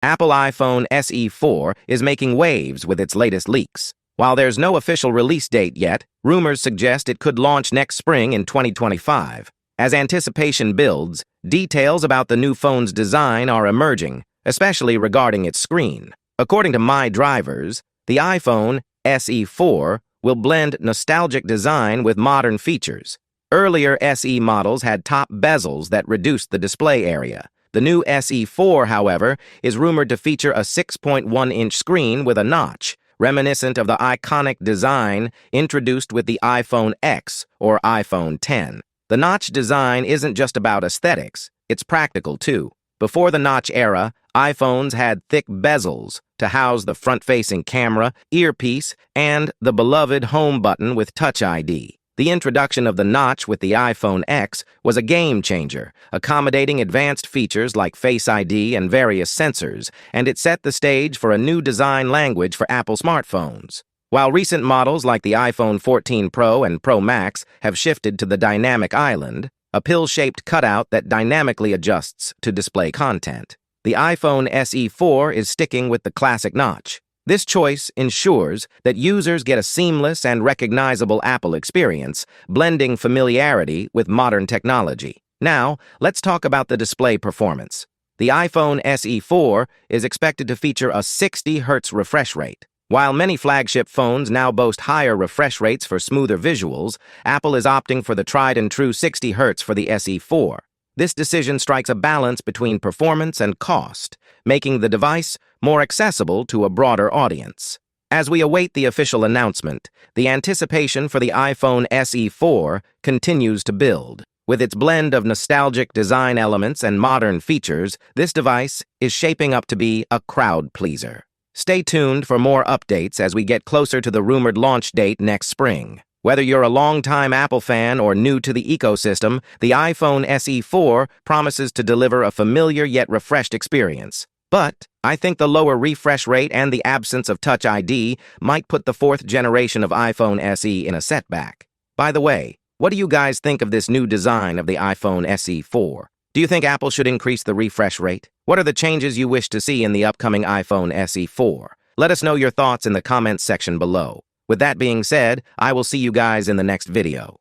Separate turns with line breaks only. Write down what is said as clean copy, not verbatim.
Apple iPhone SE 4 is making waves with its latest leaks. While there's no official release date yet, rumors suggest it could launch next spring in 2025. As anticipation builds, details about the new phone's design are emerging, especially regarding its screen. According to My Drivers, the iPhone SE 4 will blend nostalgic design with modern features. Earlier SE models had top bezels that reduced the display area. The new SE 4, however, is rumored to feature a 6.1-inch screen with a notch, reminiscent of the iconic design introduced with the iPhone X or iPhone X. The notch design isn't just about aesthetics, it's practical too. Before the notch era, iPhones had thick bezels to house the front-facing camera, earpiece, and the beloved home button with Touch ID. The introduction of the notch with the iPhone X was a game-changer, accommodating advanced features like Face ID and various sensors, and it set the stage for a new design language for Apple smartphones. While recent models like the iPhone 14 Pro and Pro Max have shifted to the dynamic island, a pill-shaped cutout that dynamically adjusts to display content, the iPhone SE 4 is sticking with the classic notch. This choice ensures that users get a seamless and recognizable Apple experience, blending familiarity with modern technology. Now, let's talk about the display performance. The iPhone SE 4 is expected to feature a 60 Hz refresh rate. While many flagship phones now boast higher refresh rates for smoother visuals, Apple is opting for the tried-and-true 60 Hz for the SE 4. This decision strikes a balance between performance and cost, making the device more accessible to a broader audience. As we await the official announcement, the anticipation for the iPhone SE 4 continues to build. With its blend of nostalgic design elements and modern features, this device is shaping up to be a crowd pleaser. Stay tuned for more updates as we get closer to the rumored launch date next spring. Whether you're a longtime Apple fan or new to the ecosystem, the iPhone SE 4 promises to deliver a familiar yet refreshed experience. But I think the lower refresh rate and the absence of Touch ID might put the fourth generation of iPhone SE in a setback. By the way, what do you guys think of this new design of the iPhone SE 4? Do you think Apple should increase the refresh rate? What are the changes you wish to see in the upcoming iPhone SE 4? Let us know your thoughts in the comments section below. With that being said, I will see you guys in the next video.